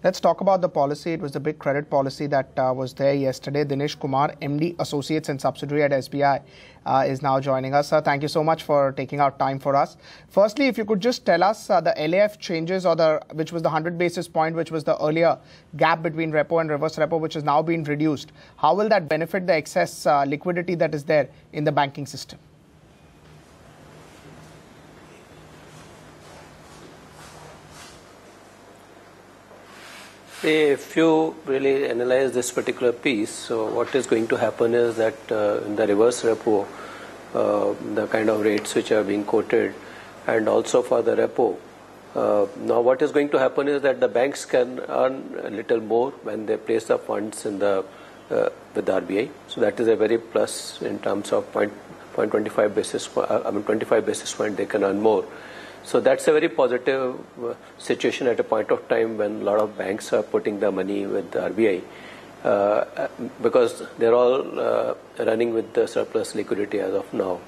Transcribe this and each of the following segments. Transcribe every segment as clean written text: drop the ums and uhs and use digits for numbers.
Let's talk about the policy. It was the big credit policy that was there yesterday. Dinesh Kumar, MD, Associates and Subsidiary at SBI, is now joining us. Sir, thank you so much for taking out time for us. Firstly, if you could just tell us the LAF changes, which was the 100 basis point, which was the earlier gap between repo and reverse repo, which has now been reduced. How will that benefit the excess liquidity that is there in the banking system? If you really analyze this particular piece, so what is going to happen is that in the reverse repo, the kind of rates which are being quoted, and also for the repo, now what is going to happen is that the banks can earn a little more when they place the funds in with the RBI. So that is a very plus in terms of 0.25 basis, 25 basis point they can earn more. So that's a very positive situation at a point of time when a lot of banks are putting the money with the RBI because they're all running with the surplus liquidity as of now.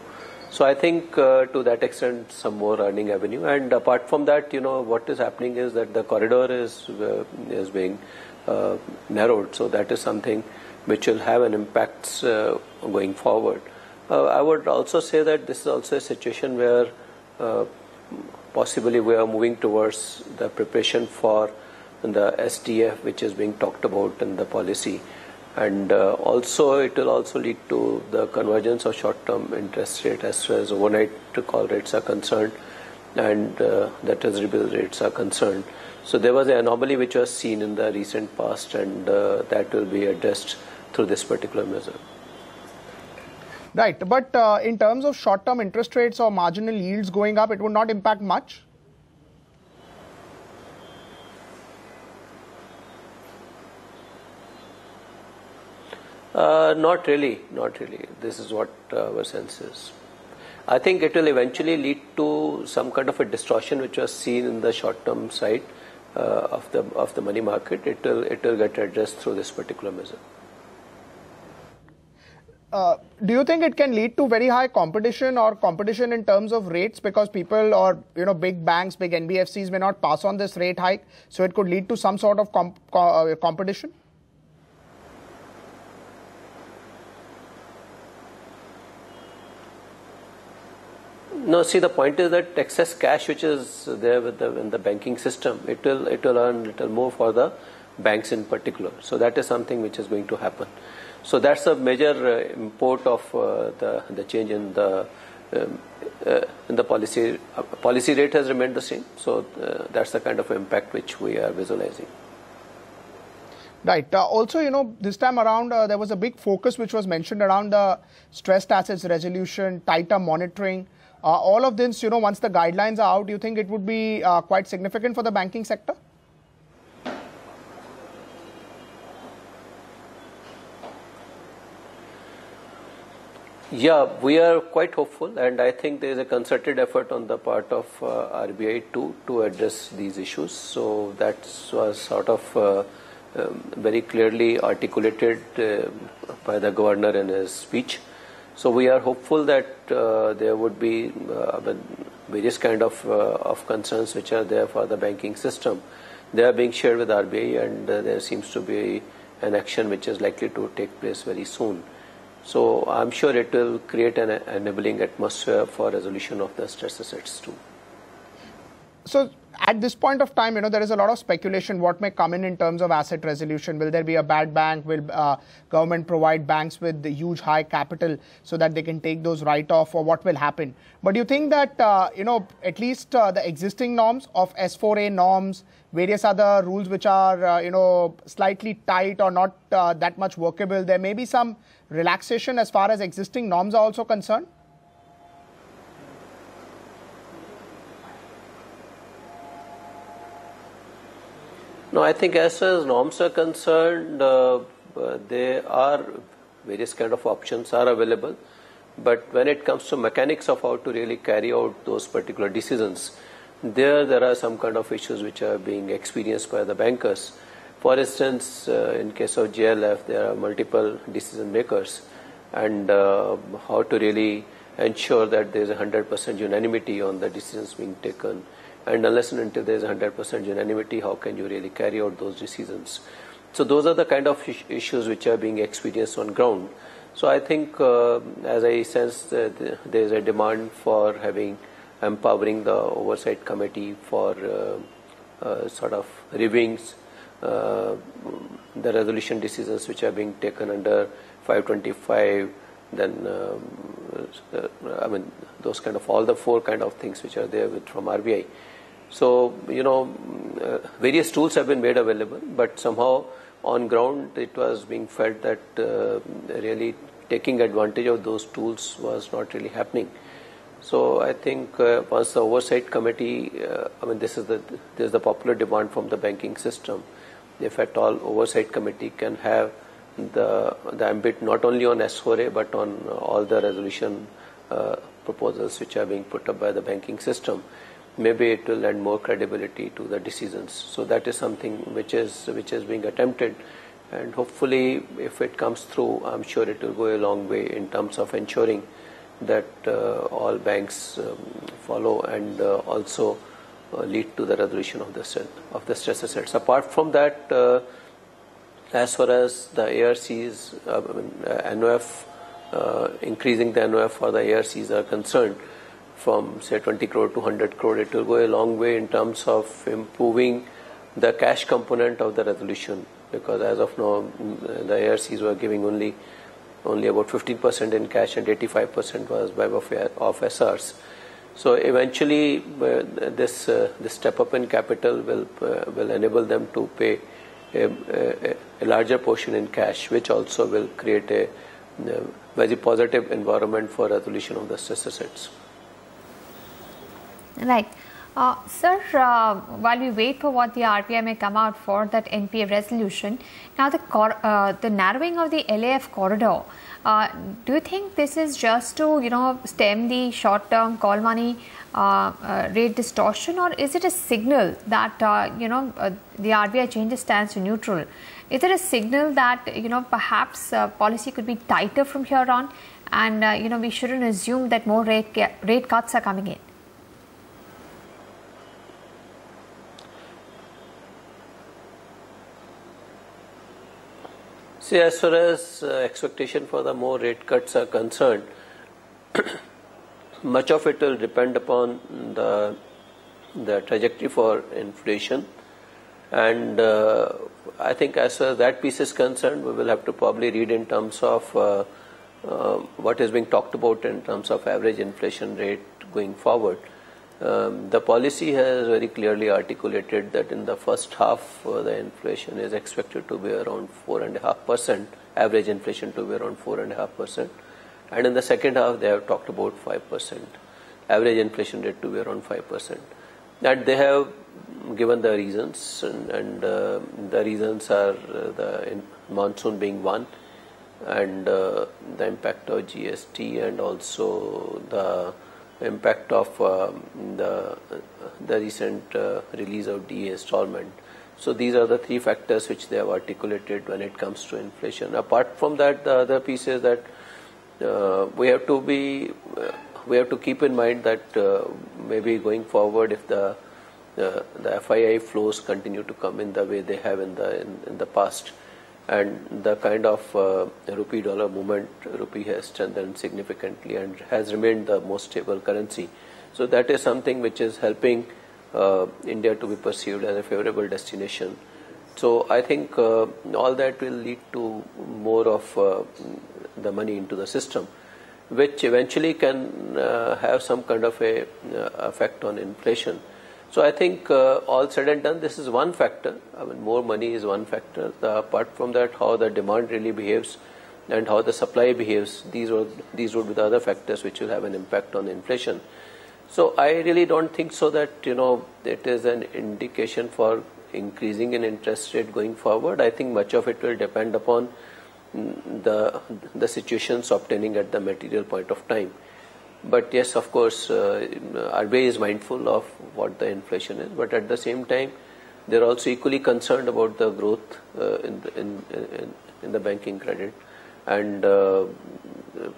So I think to that extent some more earning avenue. And apart from that, what is happening is that the corridor is being narrowed. So that is something which will have an impact going forward. I would also say that this is also a situation where possibly we are moving towards the preparation for the SDF, which is being talked about in the policy. And also it will also lead to the convergence of short-term interest rate as far as overnight call rates are concerned and the treasury bill rates are concerned. So there was an anomaly which was seen in the recent past, and that will be addressed through this particular measure. Right, but in terms of short-term interest rates or marginal yields going up, it would not impact much? Not really. This is what our sense is. I think it will eventually lead to some kind of a distortion which was seen in the short-term side of the money market. It will get addressed through this particular measure. Do you think it can lead to very high competition or competition in terms of rates, because people or big banks, big NBFCs may not pass on this rate hike, so it could lead to some sort of competition? No, see, the point is that excess cash which is there in the banking system, it will earn a little more for the banks in particular. So that is something which is going to happen. So that's a major import of the change in the policy. Policy rate has remained the same. So that's the kind of impact which we are visualizing. Right. Also, this time around, there was a big focus which was mentioned around the stressed assets resolution, tighter monitoring. All of this, once the guidelines are out, do you think it would be quite significant for the banking sector? Yeah, we are quite hopeful, and I think there is a concerted effort on the part of RBI to address these issues. So that was sort of very clearly articulated by the governor in his speech. So we are hopeful that there would be various kind of concerns which are there for the banking system. They are being shared with RBI, and there seems to be an action which is likely to take place very soon. So I'm sure it will create an enabling atmosphere for resolution of the stress assets too. So at this point of time, there is a lot of speculation what may come in terms of asset resolution. Will there be a bad bank? Will government provide banks with the huge high capital so that they can take those write-off, or what will happen? But do you think that, at least the existing norms of S4A norms, various other rules which are, slightly tight or not that much workable, there may be some relaxation as far as existing norms are also concerned? No, I think as far as norms are concerned, there are various kind of options are available. But when it comes to mechanics of how to really carry out those particular decisions, there are some kind of issues which are being experienced by the bankers. For instance, in case of JLF, there are multiple decision makers, and how to really ensure that there is 100% unanimity on the decisions being taken and unless and until there is 100% unanimity, how can you really carry out those decisions? So those are the kind of issues which are being experienced on ground. So I think, as I sense, there is a demand for empowering the oversight committee for sort of reviewing the resolution decisions which are being taken under 525. Then, I mean, those kind of all the four kind of things which are there from RBI. So, various tools have been made available, but somehow on ground it was being felt that really taking advantage of those tools was not really happening. So I think once the oversight committee, I mean, this is the popular demand from the banking system. If at all, oversight committee can have the ambit not only on S4A but on all the resolution proposals which are being put up by the banking system, maybe it will lend more credibility to the decisions. So that is something which is being attempted, and hopefully if it comes through, I'm sure it will go a long way in terms of ensuring that all banks follow and also lead to the resolution of the stress assets. Apart from that, as far as the ARCs, NOF, increasing the NOF for the ARCs are concerned, from say 20 crore to 100 crore, it will go a long way in terms of improving the cash component of the resolution, because as of now the ARCs were giving only about 15% in cash and 85% was by way of SRs. So eventually this step up in capital will enable them to pay a larger portion in cash, which also will create a very positive environment for resolution of the stress assets. Right. Sir, while we wait for what the RBI may come out for that NPA resolution, now the narrowing of the LAF corridor, do you think this is just to stem the short-term call money rate distortion, or is it a signal that the RBI changes stance to neutral? Is it a signal that perhaps policy could be tighter from here on, and we shouldn't assume that more rate cuts are coming in? See, as far as expectation for the more rate cuts are concerned, much of it will depend upon the trajectory for inflation, and I think as far as that piece is concerned, we will have to probably read in terms of what is being talked about in terms of average inflation rate going forward. The policy has very clearly articulated that in the first half the inflation is expected to be around 4.5%, average inflation to be around 4.5%, and in the second half they have talked about 5%, average inflation rate to be around 5%. And they have given the reasons, and the reasons are the monsoon being one, and the impact of GST, and also the impact of the recent release of DA installment. So these are the three factors which they have articulated when it comes to inflation. Apart from that, the other piece is that we have to keep in mind that maybe going forward, if the FII flows continue to come in the way they have in the past, and the kind of rupee dollar movement, rupee has strengthened significantly and has remained the most stable currency. So that is something which is helping India to be perceived as a favorable destination. So I think all that will lead to more of the money into the system, which eventually can have some kind of a effect on inflation. So I think all said and done, this is one factor. I mean, more money is one factor. Apart from that, how the demand really behaves and how the supply behaves, these would be the other factors which will have an impact on inflation. So I really don't think so that it is an indication for increasing in interest rate going forward. I think much of it will depend upon the situations obtaining at the material point of time. But yes, of course, RBI is mindful of what the inflation is, but at the same time, they are also equally concerned about the growth in the banking credit. And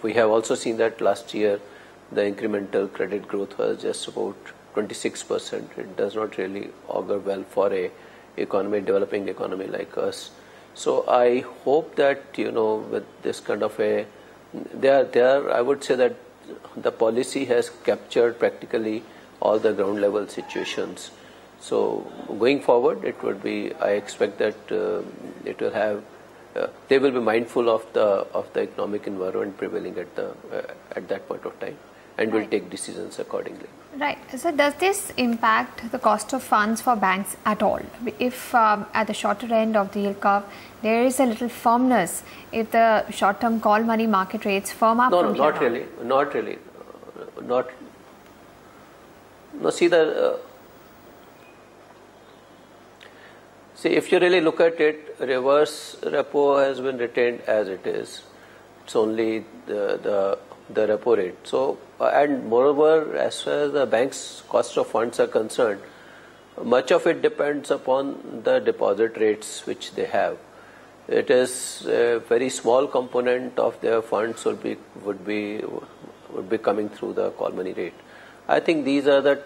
we have also seen that last year, the incremental credit growth was just about 26%. It does not really augur well for a developing economy like us. So I hope that, with this kind of I would say that the policy has captured practically all the ground level situations. So going forward, I expect that it will have, they will be mindful of the economic environment prevailing at that point of time, and will take decisions accordingly. Right. So does this impact the cost of funds for banks at all? If at the shorter end of the yield curve, there is a little firmness, if the short-term call money market rates firm up? No, not really. No, see if you really look at it, reverse repo has been retained as it is. It's only the repo rate. So, and moreover, as far as the bank's cost of funds are concerned, much of it depends upon the deposit rates which they have. It is a very small component of their funds would be coming through the call money rate. I think these are the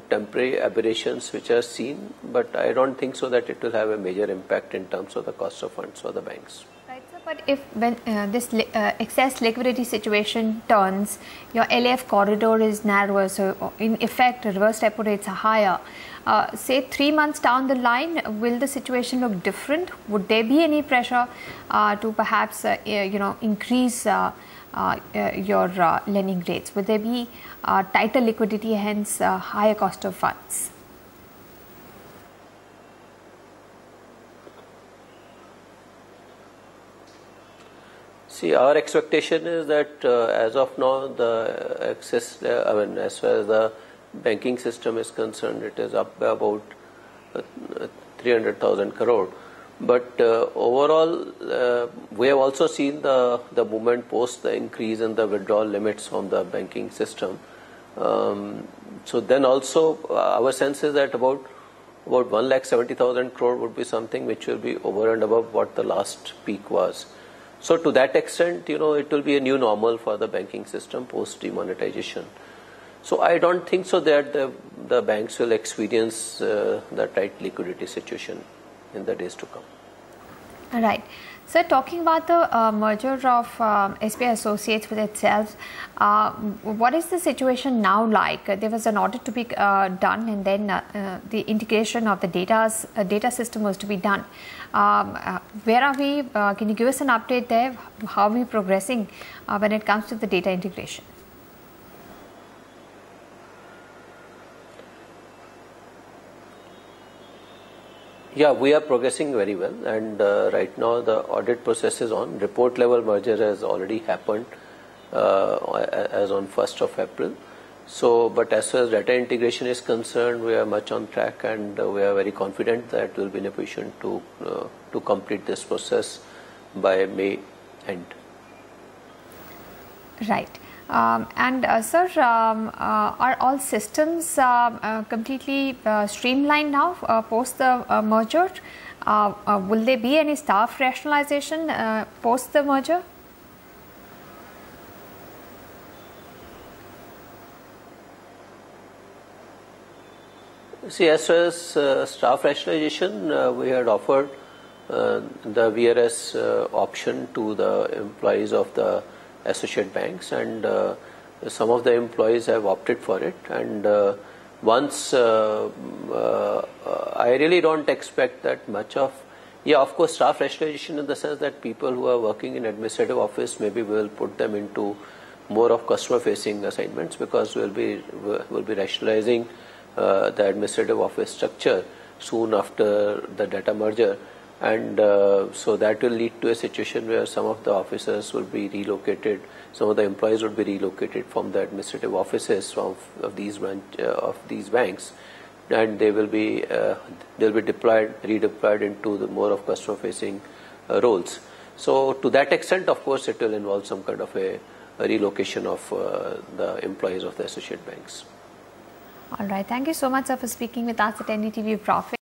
temporary aberrations which are seen, but I don't think so that it will have a major impact in terms of the cost of funds for the banks. Right, sir. But if when this excess liquidity situation turns, your LAF corridor is narrower, so in effect reverse repo rates are higher. Say 3 months down the line, will the situation look different? Would there be any pressure to perhaps increase your lending rates? Would there be tighter liquidity, hence higher cost of funds? See, our expectation is that as of now, the excess, as far as the banking system is concerned, it is up by about 300,000 crore. But overall, we have also seen the movement post the increase in the withdrawal limits from the banking system. So then also our sense is that about 1,70,000 crore would be something which will be over and above what the last peak was. So to that extent, it will be a new normal for the banking system post demonetization. So I don't think so that the banks will experience the tight liquidity situation in the days to come. All right. So talking about the merger of SBI Associates with itself, what is the situation now like? There was an audit to be done, and then the integration of the data system was to be done. Where are we? Can you give us an update there? How are we progressing when it comes to the data integration? Yeah, we are progressing very well, and right now the audit process is on. Report level merger has already happened as on 1st of April. So, but as far as data integration is concerned, we are much on track, and we are very confident that we will be in a position to complete this process by May end. Right. Sir, are all systems completely streamlined now post the merger? Will there be any staff rationalization post the merger? See, as far as staff rationalization, we had offered the VRS option to the employees of the associate banks, and some of the employees have opted for it. And once I really don't expect that much of, of course, staff rationalization in the sense that people who are working in administrative office, maybe we will put them into more of customer facing assignments, because we'll be rationalizing the administrative office structure soon after the data merger. And so that will lead to a situation where some of the officers will be relocated, some of the employees will be relocated from the administrative offices of these banks, and they will be redeployed into the more of customer-facing roles. So to that extent, of course, it will involve some kind of a relocation of the employees of the associate banks. All right. Thank you so much, sir, for speaking with us at NDTV Profit.